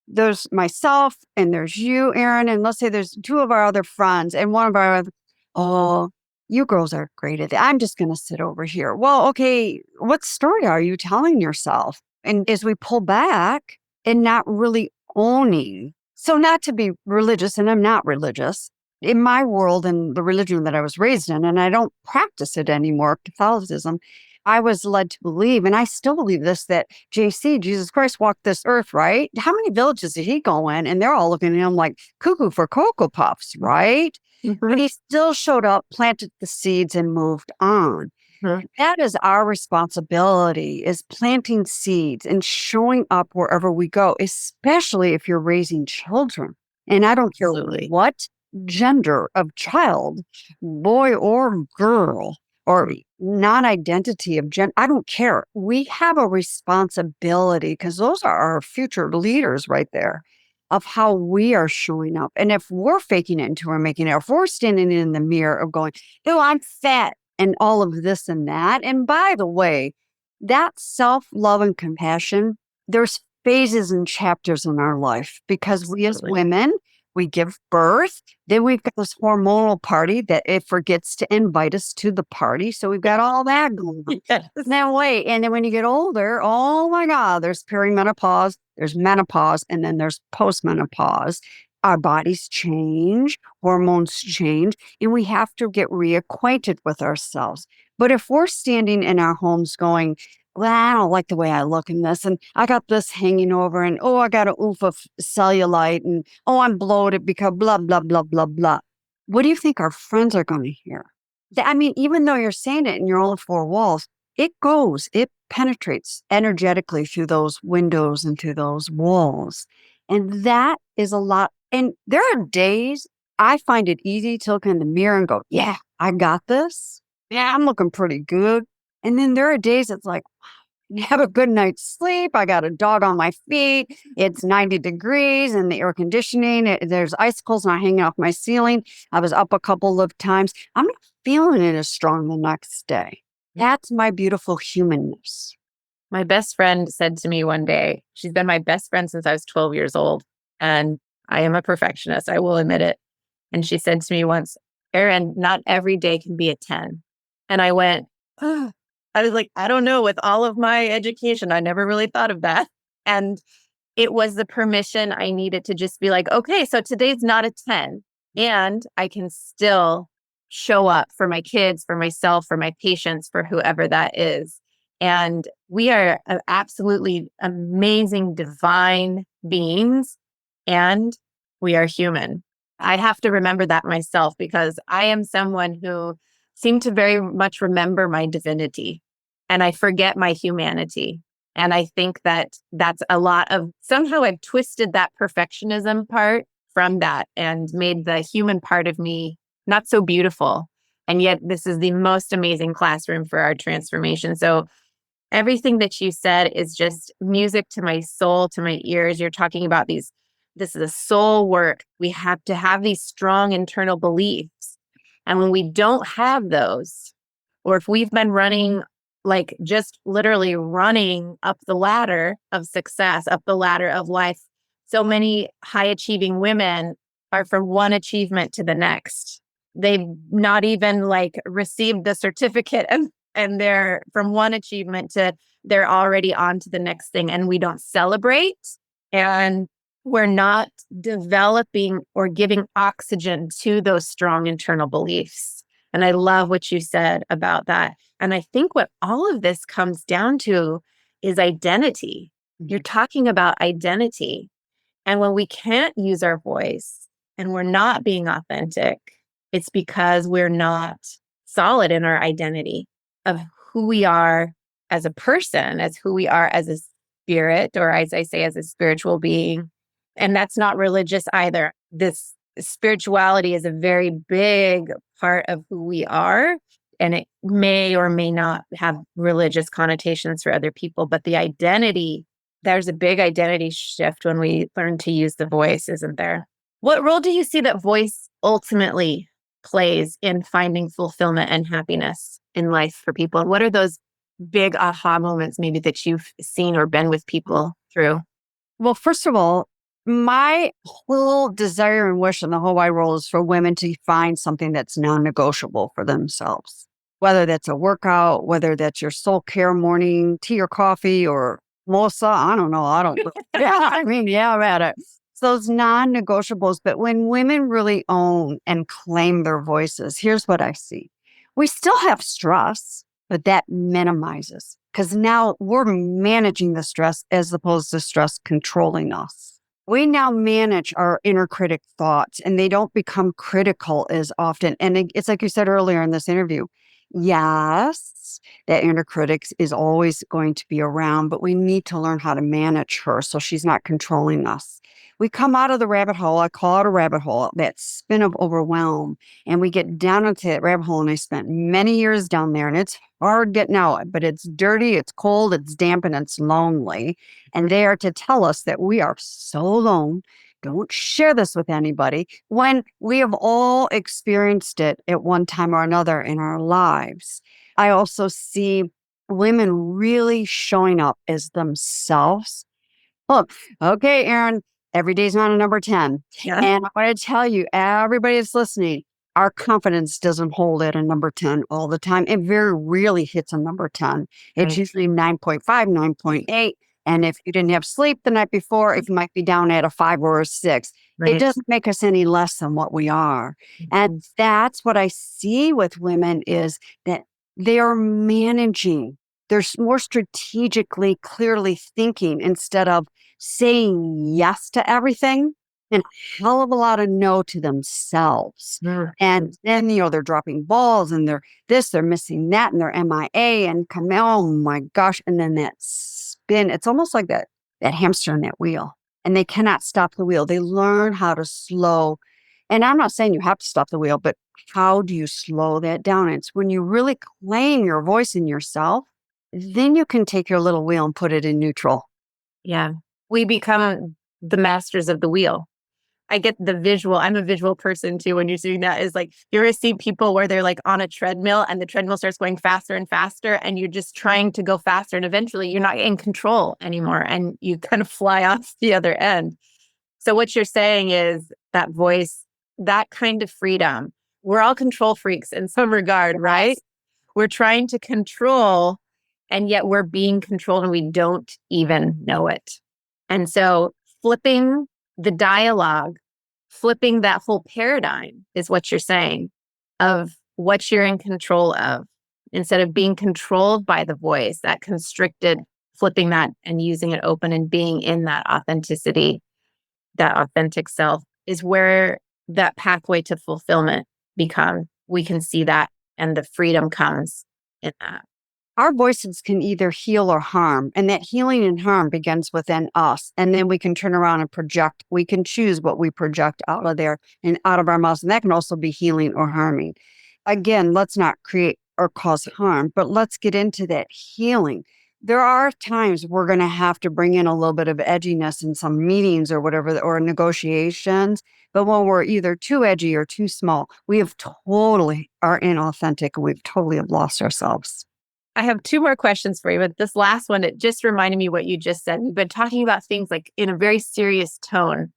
there's myself and there's you, Erin, and let's say there's two of our other friends and one of our other, oh, you girls are great at that. I'm just going to sit over here. Well, okay, what story are you telling yourself? And as we pull back and not really owning, so not to be religious, and I'm not religious in my world and the religion that I was raised in, and I don't practice it anymore, Catholicism. I was led to believe, and I still believe this, that Jesus Christ, walked this earth, right? How many villages did he go in? And they're all looking at him like cuckoo for Cocoa Puffs, right? But he still showed up, planted the seeds, and moved on. That is our responsibility, is planting seeds and showing up wherever we go, especially if you're raising children. And I don't care what gender of child, boy or girl, or non-identity of gender, I don't care. We have a responsibility, because those are our future leaders right there, of how we are showing up. And if we're faking it until we're making it, if we're standing in the mirror of going, oh, I'm fat, and all of this and that. And by the way, that self-love and compassion, there's phases and chapters in our life, because we as women, we give birth. Then we've got this hormonal party that it forgets to invite us to the party. So we've got all that going on. That way. And then when you get older, oh my God, there's perimenopause, there's menopause, and then there's postmenopause. Our bodies change, hormones change, and we have to get reacquainted with ourselves. But if we're standing in our homes going, well, I don't like the way I look in this, and I got this hanging over, and oh, I got a oof of cellulite, and oh, I'm bloated because blah, blah, blah, blah, blah. What do you think our friends are going to hear? I mean, even though you're saying it in your own four walls, it penetrates energetically through those windows and through those walls. And that is a lot. And there are days I find it easy to look in the mirror and go, yeah, I got this. Yeah, I'm looking pretty good. And then there are days it's like, you have a good night's sleep. I got a dog on my feet. It's 90 degrees and the air conditioning. There's icicles not hanging off my ceiling. I was up a couple of times. I'm not feeling it as strong the next day. That's my beautiful humanness. My best friend said to me one day, she's been my best friend since I was 12 years old. And I am a perfectionist, I will admit it. And she said to me once, Erin, not every day can be a 10. And I went, oh. I was like, I don't know, with all of my education, I never really thought of that. And it was the permission I needed to just be like, okay, so today's not a 10. And I can still show up for my kids, for myself, for my patients, for whoever that is. And we are absolutely amazing, divine beings, and we are human. I have to remember that myself, because I am someone who seem to very much remember my divinity, and I forget my humanity. And I think that that's a lot of, somehow I've twisted that perfectionism part from that and made the human part of me not so beautiful. And yet this is the most amazing classroom for our transformation. So everything that you said is just music to my soul, to my ears. You're talking about this is a soul work. We have to have these strong internal beliefs. And when we don't have those, or if we've been running, like just literally running up the ladder of success, up the ladder of life, so many high achieving women are from one achievement to the next. They've not even received the certificate, and they're from one achievement to they're already on to the next thing. And we don't celebrate, and we're not developing or giving oxygen to those strong internal beliefs. And I love what you said about that. And I think what all of this comes down to is identity. You're talking about identity. And when we can't use our voice and we're not being authentic, it's because we're not solid in our identity of who we are, as a person, as who we are as a spirit, or as I say, as a spiritual being. And that's not religious either. This spirituality is a very big part of who we are. And it may or may not have religious connotations for other people, but the identity, there's a big identity shift when we learn to use the voice, isn't there? What role do you see that voice ultimately plays in finding fulfillment and happiness in life for people? What are those big aha moments maybe that you've seen or been with people through? Well, first of all, my whole desire and wish in the whole wide world is for women to find something that's non-negotiable for themselves. Whether that's a workout, whether that's your soul care morning tea or coffee or mosa, I don't know. I don't. Yeah, I mean, yeah, about it. It's those non-negotiables. But when women really own and claim their voices, here's what I see. We still have stress, but that minimizes because now we're managing the stress as opposed to stress controlling us. We now manage our inner critic thoughts and they don't become critical as often. And it's like you said earlier in this interview. Yes, that inner critic is always going to be around, but we need to learn how to manage her so she's not controlling us. We come out of the rabbit hole, I call it a rabbit hole, that spin of overwhelm, and we get down into that rabbit hole. And I spent many years down there, and it's hard getting out, but it's dirty, it's cold, it's damp, and it's lonely. And they are to tell us that we are so alone. Don't share this with anybody when we have all experienced it at one time or another in our lives. I also see women really showing up as themselves. Look, okay, Erin, every day's not a number 10. Yeah. And I want to tell you, everybody that's listening, our confidence doesn't hold at a number 10 all the time. It very rarely hits a number 10. It's Right. usually 9.5, 9.8. And if you didn't have sleep the night before, it might be down at a 5 or a 6. It Right. doesn't make us any less than what we are. And that's what I see with women is that they are managing. They're more strategically, clearly thinking instead of saying yes to everything and a hell of a lot of no to themselves. Mm. And then, they're dropping balls and they're this, they're missing that, and they're MIA and come, oh my gosh. And then that spin, it's almost like that hamster in that wheel. And they cannot stop the wheel. They learn how to slow. And I'm not saying you have to stop the wheel, but how do you slow that down? It's when you really claim your voice in yourself, then you can take your little wheel and put it in neutral. Yeah. We become the masters of the wheel. I get the visual. I'm a visual person too. When you're doing that, is like you ever see people where they're like on a treadmill and the treadmill starts going faster and faster, and you're just trying to go faster, and eventually you're not in control anymore, and you kind of fly off the other end. So what you're saying is that voice, that kind of freedom. We're all control freaks in some regard, right? We're trying to control, and yet we're being controlled, and we don't even know it. And so flipping the dialogue, flipping that whole paradigm is what you're saying of what you're in control of. Instead of being controlled by the voice, that constricted, flipping that and using it open and being in that authenticity, that authentic self is where that pathway to fulfillment becomes. We can see that, and the freedom comes in that. Our voices can either heal or harm, and that healing and harm begins within us. And then we can turn around and project. We can choose what we project out of there and out of our mouths. And that can also be healing or harming. Again, let's not create or cause harm, but let's get into that healing. There are times we're going to have to bring in a little bit of edginess in some meetings or whatever, or negotiations. But when we're either too edgy or too small, we have totally are inauthentic and we've totally have lost ourselves. I have two more questions for you, but this last one, it just reminded me what you just said. We've been talking about things like in a very serious tone,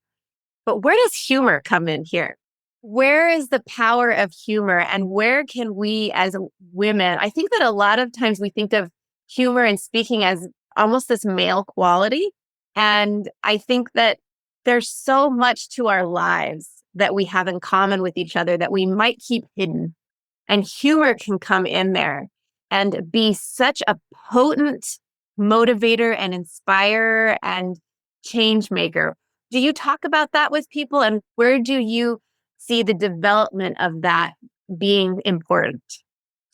but where does humor come in here? Where is the power of humor, and where can we as women, I think that a lot of times we think of humor and speaking as almost this male quality. And I think that there's so much to our lives that we have in common with each other that we might keep hidden. And humor can come in there and be such a potent motivator and inspirer and change maker. Do you talk about that with people? And where do you see the development of that being important?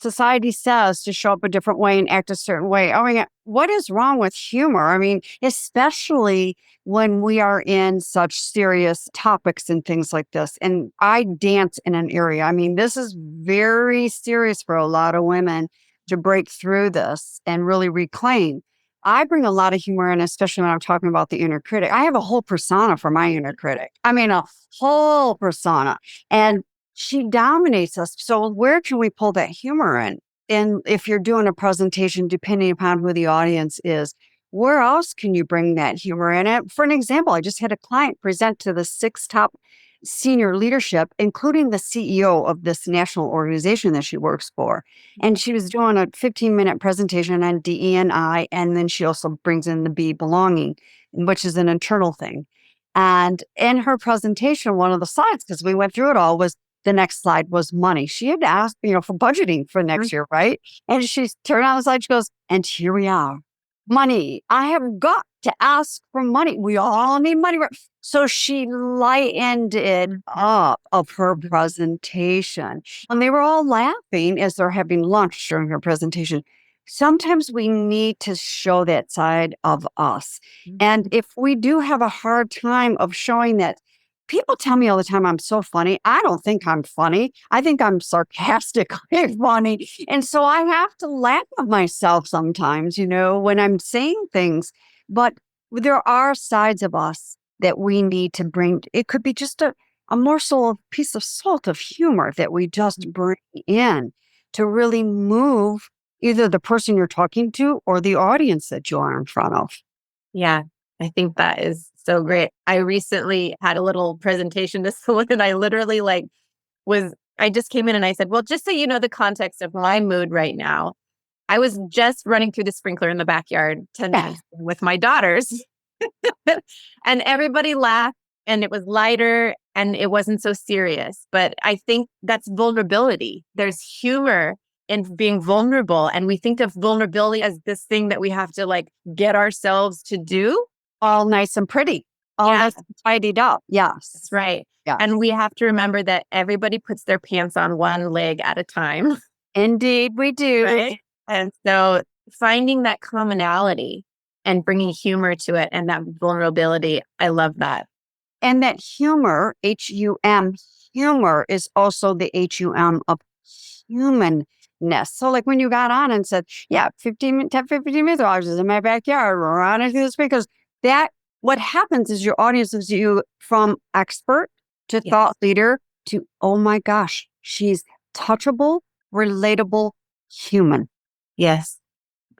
society says to show up a different way and act a certain way. Oh my God, what is wrong with humor? I mean, especially when we are in such serious topics and things like this. And I dance in an area. I mean, this is very serious for a lot of women to break through this and really reclaim. I bring a lot of humor in, especially when I'm talking about the inner critic. I have a whole persona for my inner critic. I mean, a whole persona. And she dominates us. So where can we pull that humor in? And if you're doing a presentation, depending upon who the audience is, where else can you bring that humor in? And for an example, I just had a client present to the 6 top senior leadership, including the CEO of this national organization that she works for. And she was doing a 15-minute presentation on DE&I, and then she also brings in the B, belonging, which is an internal thing. And in her presentation, one of the slides, because we went through it all, was the next slide was money. She had asked, for budgeting for next year, right? And she turned on the slide, she goes, and here we are. Money. I have got to ask for money. We all need money. So she lightened it up of her presentation. And they were all laughing as they're having lunch during her presentation. Sometimes we need to show that side of us. And if we do have a hard time of showing that, people tell me all the time I'm so funny. I don't think I'm funny. I think I'm sarcastically funny. And so I have to laugh at myself sometimes, when I'm saying things. But there are sides of us that we need to bring. It could be just a morsel of piece of salt of humor that we just bring in to really move either the person you're talking to or the audience that you are in front of. Yeah, I think that is so great. I recently had a little presentation to someone, and I literally I just came in and I said, well, just so you know the context of my mood right now, I was just running through the sprinkler in the backyard 10 minutes with my daughters and everybody laughed and it was lighter and it wasn't so serious. But I think that's vulnerability. There's humor in being vulnerable. And we think of vulnerability as this thing that we have to get ourselves to do. All nice and pretty. All nice and tidied up. Yes. That's right. Yeah. And we have to remember that everybody puts their pants on one leg at a time. Indeed, we do. Right? And so finding that commonality and bringing humor to it and that vulnerability, I love that. And that humor, H-U-M, humor is also the H-U-M of humanness. So when you got on and said, 15 minutes, I was just in my backyard running through the speakers, what happens is your audience is you from expert to thought leader to, oh my gosh, she's touchable, relatable, human. Yes.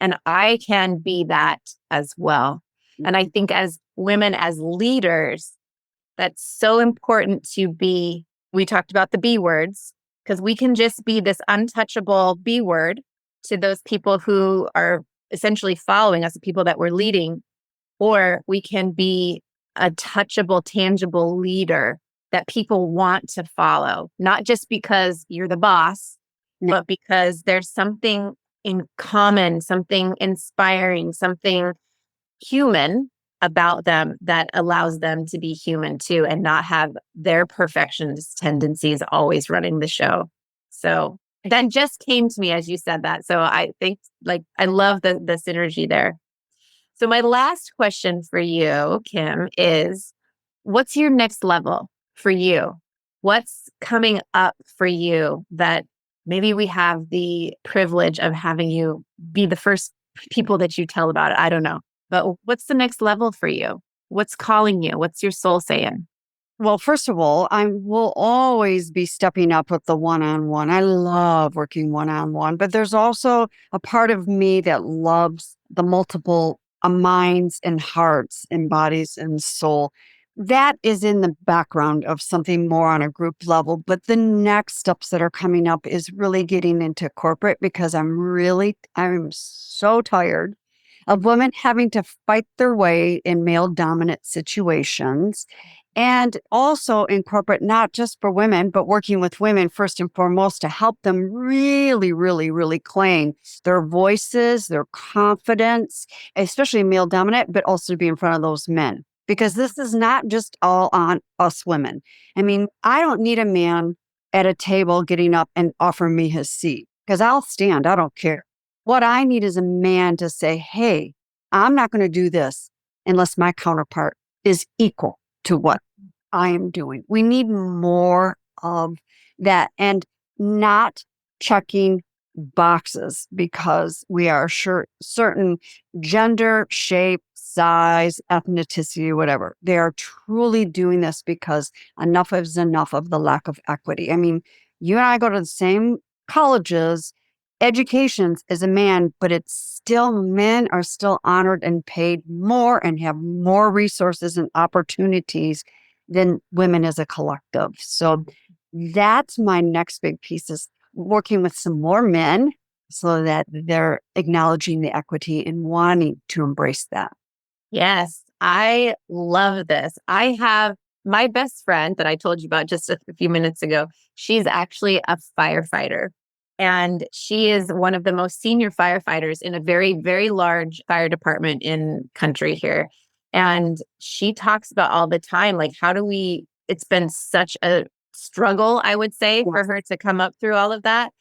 And I can be that as well. And I think as women, as leaders, that's so important to be. We talked about the B words, because we can just be this untouchable B word to those people who are essentially following us, the people that we're leading, or we can be a touchable, tangible leader that people want to follow, not just because you're the boss, but because there's something in common, something inspiring, something human about them that allows them to be human too and not have their perfectionist tendencies always running the show. So that just came to me as you said that. So I think I love the synergy there. So my last question for you, Kim, is what's your next level for you? What's coming up for you that maybe we have the privilege of having you be the first people that you tell about it? I don't know. But what's the next level for you? What's calling you? What's your soul saying? Well, first of all, I will always be stepping up with the one-on-one. I love working one-on-one, but there's also a part of me that loves the multiple minds and hearts and bodies and soul. That is in the background of something more on a group level. But the next steps that are coming up is really getting into corporate because I'm so tired of women having to fight their way in male dominant situations. And also in corporate, not just for women, but working with women first and foremost to help them really, really, really claim their voices, their confidence, especially male dominant, but also to be in front of those men. Because this is not just all on us women. I mean, I don't need a man at a table getting up and offering me his seat. because I'll stand. I don't care. What I need is a man to say, hey, I'm not going to do this unless my counterpart is equal to what I am doing. We need more of that and not checking boxes because we are certain gender, shape, size, ethnicity, whatever. They are truly doing this because enough is enough of the lack of equity. I mean, you and I go to the same colleges, educations as a man, but it's still men are still honored and paid more and have more resources and opportunities than women as a collective. So that's my next big piece is working with some more men so that they're acknowledging the equity and wanting to embrace that. Yes, I love this. I have my best friend that I told you about just a few minutes ago. She's actually a firefighter, and she is one of the most senior firefighters in a very, very large fire department in country here. And she talks about all the time, like, it's been such a struggle, I would say, for her to come up through all of that.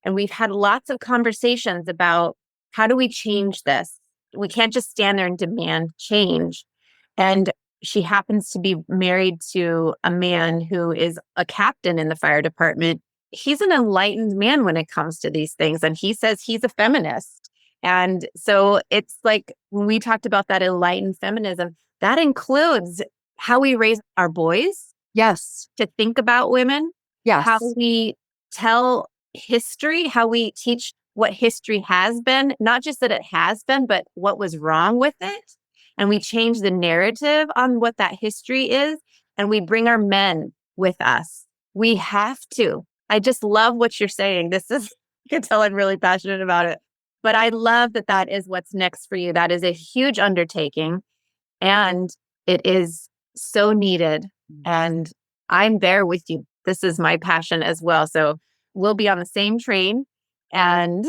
And we've had lots of conversations about how do we change this? We can't just stand there and demand change. And she happens to be married to a man who is a captain in the fire department. He's an enlightened man when it comes to these things. And he says he's a feminist. And so it's like when we talked about that enlightened feminism, that includes how we raise our boys. Yes. To think about women. Yes. How we tell history, how we teach what history has been, not just that it has been, but what was wrong with it. And we change the narrative on what that history is. And we bring our men with us. We have to. I just love what you're saying. You can tell I'm really passionate about it. But I love that that is what's next for you. That is a huge undertaking. And it is so needed. And I'm there with you. This is my passion as well. So we'll be on the same train. And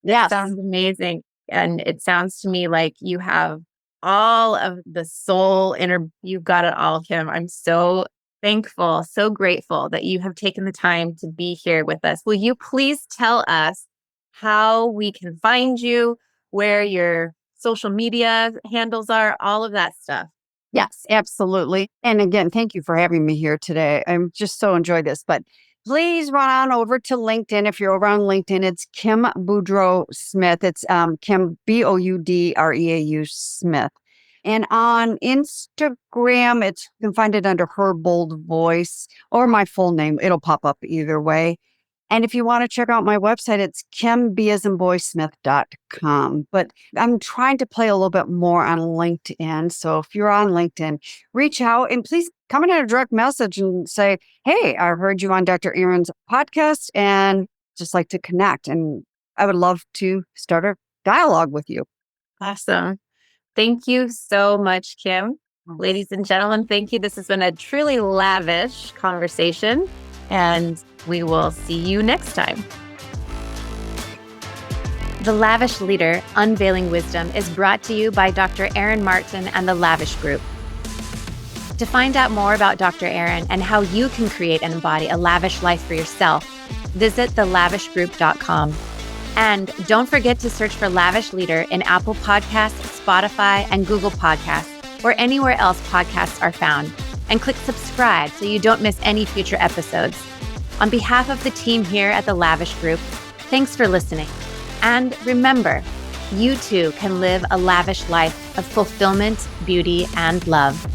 yes. Sounds amazing. And it sounds to me like you have all of the soul you've got it all, Kim. I'm so thankful, so grateful that you have taken the time to be here with us. Will you please tell us how we can find you, where your social media handles are, all of that stuff? Yes, absolutely. And again, thank you for having me here today. I'm just so enjoyed this, but please run on over to LinkedIn. If you're over on LinkedIn, it's Kim Boudreau Smith. It's Kim, Boudreau Smith. And on Instagram, you can find it under Her Bold Voice or my full name. It'll pop up either way. And if you want to check out my website, it's kimboisandboysmith.com. But I'm trying to play a little bit more on LinkedIn. So if you're on LinkedIn, reach out and please come in a direct message and say, hey, I heard you on Dr. Erin's podcast and just like to connect. And I would love to start a dialogue with you. Awesome. Thank you so much, Kim. Ladies and gentlemen, thank you. This has been a truly lavish conversation. And we will see you next time. The Lavish Leader, Unveiling Wisdom is brought to you by Dr. Erin Martin and the Lavish Group. To find out more about Dr. Erin and how you can create and embody a lavish life for yourself, visit thelavishgroup.com. And don't forget to search for Lavish Leader in Apple Podcasts, Spotify, and Google Podcasts, or anywhere else podcasts are found. And click subscribe so you don't miss any future episodes. On behalf of the team here at the Lavish Group, thanks for listening. And remember, you too can live a lavish life of fulfillment, beauty, and love.